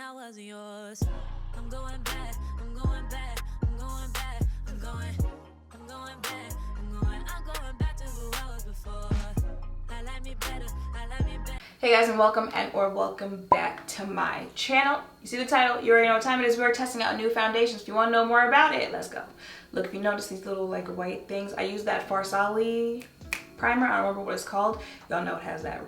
I wasn't yours. I'm going back, I'm going back, I'm going back, I'm going back, I'm going back to who I was before. I like me better, I like me better. Hey guys, and welcome back to my channel. You see the title, you already know what time it is. We're testing out new foundations. If you want to know more about it, let's go. Look, if you notice these little like white things, I use that Farsali primer. I don't remember what it's called. Y'all know it has that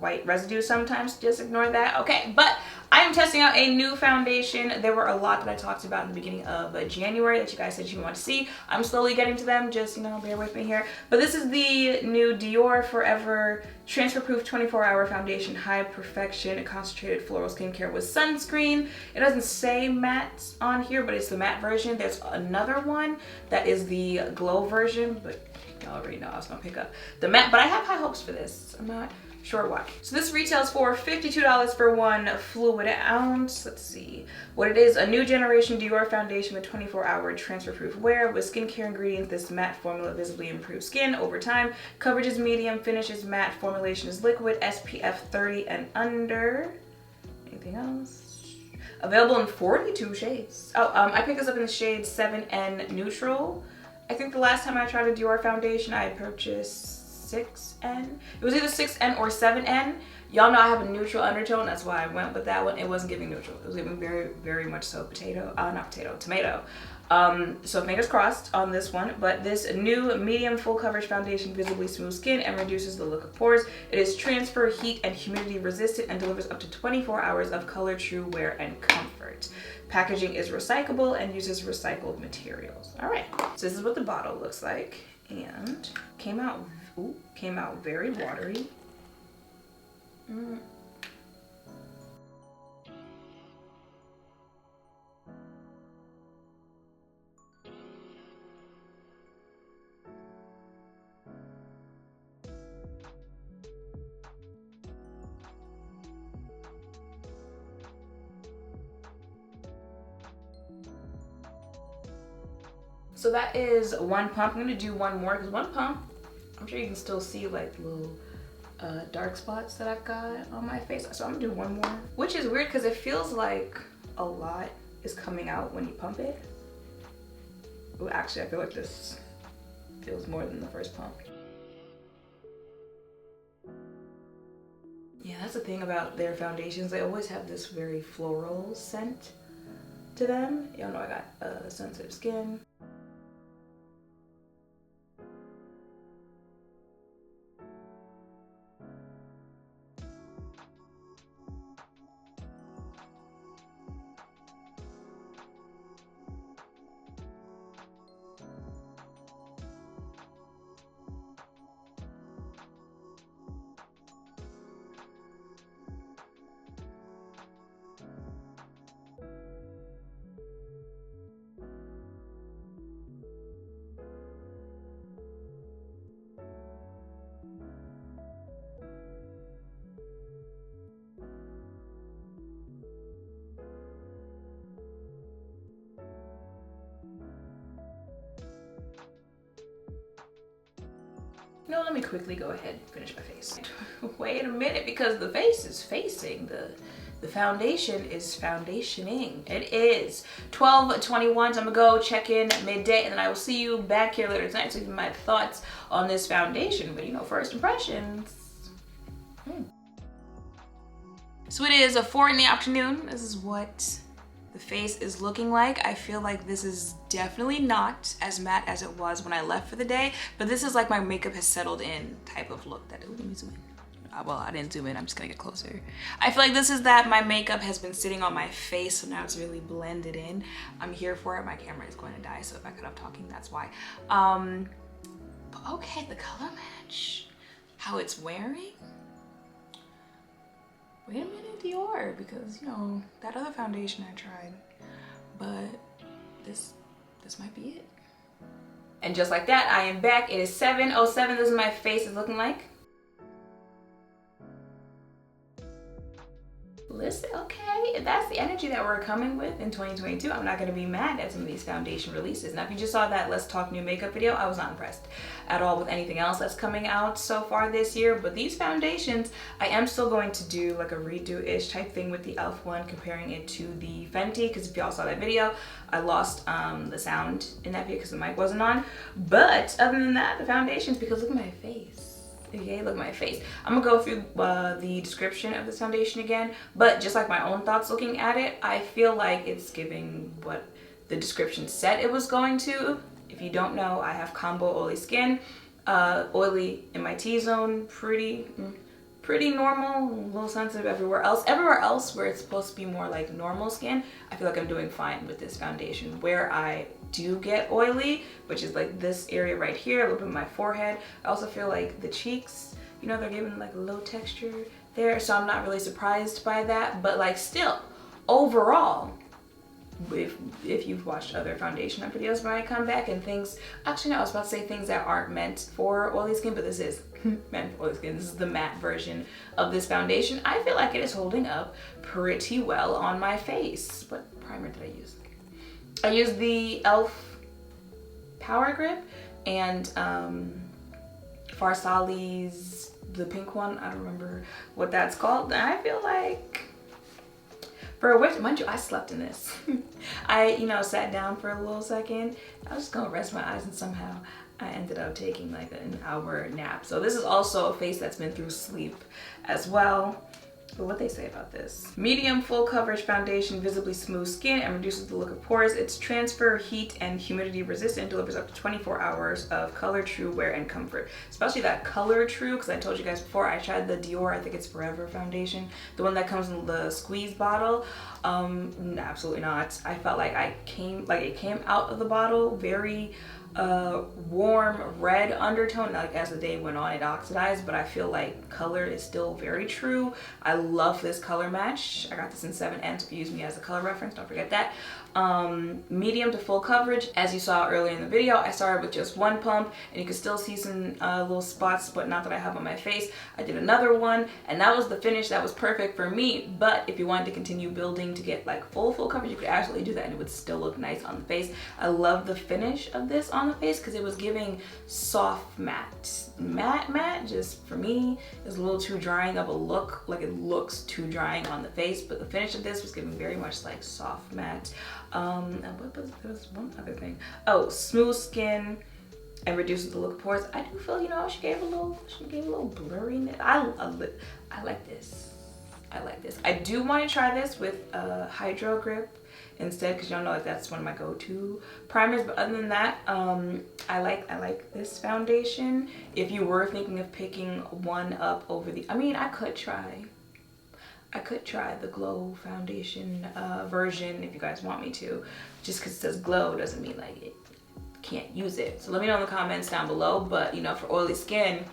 white residue sometimes. Just ignore that. Okay, but I am testing out a new foundation. There were a lot that I talked about in the beginning of January that you guys said you want to see. I'm slowly getting to them. Just, you know, bear with me here. But this is the new Dior Forever Transfer Proof 24-Hour Foundation High Perfection Concentrated Floral Skincare with Sunscreen. It doesn't say matte on here, but it's the matte version. There's another one that is the glow version, but y'all already know I was gonna pick up the matte, but I have high hopes for this. I'm not sure why. So this retails for $52 for one fluid ounce. Let's see what it is. A new generation Dior foundation with 24-hour transfer proof wear with skincare ingredients. This matte formula visibly improves skin over time. Coverage is medium, finish is matte, formulation is liquid, SPF 30 and under. Anything else? Available in 42 shades. I picked this up in the shade 7N Neutral. I think the last time I tried a Dior foundation, I purchased 6N. It was either 6N or 7N. Y'all know I have a neutral undertone. That's why I went with that one. It wasn't giving neutral. It was giving very, very much so tomato. So fingers crossed on this one. But this new medium full coverage foundation visibly smooths skin and reduces the look of pores. It is transfer, heat, and humidity resistant and delivers up to 24 hours of color true wear and comfort. Packaging is recyclable and uses recycled materials. All right, so this is what the bottle looks like, and came out very watery. So that is one pump. I'm gonna do one more because one pump, I'm sure you can still see like little dark spots that I've got on my face. So I'm gonna do one more, which is weird because it feels like a lot is coming out when you pump it. Well, actually, I feel like this feels more than the first pump. Yeah, that's the thing about their foundations. They always have this very floral scent to them. Y'all know I got sensitive skin. No, let me quickly go ahead and finish my face. Wait a minute, because the face is facing, the foundation is foundationing. It is 12:21, so I'm gonna go check in midday, and then I will see you back here later tonight to give my thoughts on this foundation. But you know, first impressions. So it is 4 in the afternoon. This is what the face is looking like. I feel like this is definitely not as matte as it was when I left for the day, but this is like my makeup has settled in type of look. Let me zoom in. Well, I didn't zoom in, I'm just gonna get closer. I feel like this is that my makeup has been sitting on my face, so now it's really blended in. I'm here for it. My camera is going to die, so if I cut off talking, that's why. But okay, the color match, how it's wearing. Wait a minute, Dior, because you know that other foundation I tried, but this might be it. And just like that, I am back. It is 7:07. This is my face is looking like. listen, okay, if that's the energy that we're coming with in 2022, I'm not going to be mad at some of these foundation releases. Now, if you just saw that Let's Talk New Makeup video, I was not impressed at all with anything else that's coming out so far this year. But these foundations, I am still going to do like a redo-ish type thing with the e.l.f. one, comparing it to the Fenty, because if y'all saw that video, I lost the sound in that video because the mic wasn't on. But other than that, the foundations, because look at my face. Okay, look at my face. I'm gonna go through the description of this foundation again, but just like my own thoughts looking at it, I feel like it's giving what the description said it was going to. If you don't know, I have combo oily skin, oily in my T-zone, pretty normal, a little sensitive everywhere else. Everywhere else where it's supposed to be more like normal skin, I feel like I'm doing fine with this foundation. Where I do get oily, which is like this area right here, a little bit of my forehead. I also feel like the cheeks, you know, they're giving like a low texture there, so I'm not really surprised by that. But like still, overall, if you've watched other foundation videos where I come back and things, actually no, I was about to say things that aren't meant for oily skin, but this is meant for oily skin. This is the matte version of this foundation. I feel like it is holding up pretty well on my face. What primer did I use? I used the e.l.f. Power Grip and Farsali's, the pink one, I don't remember what that's called. And I feel like for a which, mind you, I slept in this. I, you know, sat down for a little second. I was just gonna rest my eyes and somehow I ended up taking like an hour nap. So this is also a face that's been through sleep as well. But what they say about this. Medium full coverage foundation, visibly smooth skin and reduces the look of pores. It's transfer, heat, and humidity resistant. Delivers up to 24 hours of color, true wear, and comfort. Especially that color true, because I told you guys before, I tried the Dior, I think it's Forever foundation. The one that comes in the squeeze bottle. Absolutely not. I felt like it came out of the bottle very warm red undertone. Like as the day went on, it oxidized, but I feel like color is still very true. I love this color match. I got this in 7N, so if you use me as a color reference, don't forget that. Medium to full coverage. As you saw earlier in the video, I started with just one pump and you can still see some little spots, but not that I have on my face. I did another one and that was the finish that was perfect for me. But if you wanted to continue building to get like full coverage, you could absolutely do that and it would still look nice on the face. I love the finish of this on the face because it was giving soft matte. Matte just for me is a little too drying of a look. Like it looks too drying on the face, but the finish of this was giving very much like soft matte. And there was one other thing. Oh, smooth skin and reduces the look of pores. I do feel, you know, she gave a little blurriness. I like this. I like this. I do want to try this with Hydro Grip instead, because y'all know like that's one of my go-to primers. But other than that, I like this foundation. If you were thinking of picking one up over the, I mean, I could try the Glow foundation version if you guys want me to. Just because it says Glow doesn't mean like it can't use it. So let me know in the comments down below. But you know, for oily skin,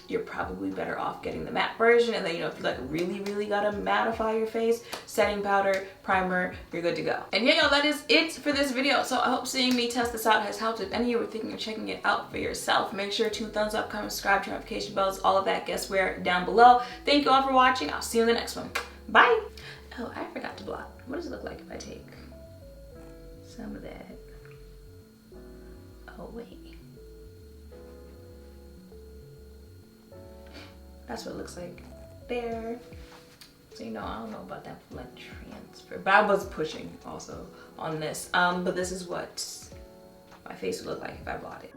you're probably better off getting the matte version. And then, you know, if you like really gotta mattify your face, setting powder, primer, you're good to go. And yeah, y'all, that is it for this video. So I hope seeing me test this out has helped. If any of you were thinking of checking it out for yourself, make sure to thumbs up, comment, subscribe, turn notification bells, all of that, guess where, down below. Thank you all for watching. I'll see you in the next one. Bye. Oh, I forgot to blot. What does it look like if I take some of that? Oh, wait. That's what it looks like there. So, you know, I don't know about that like transfer, but I was pushing also on this. But this is what my face would look like if I bought it.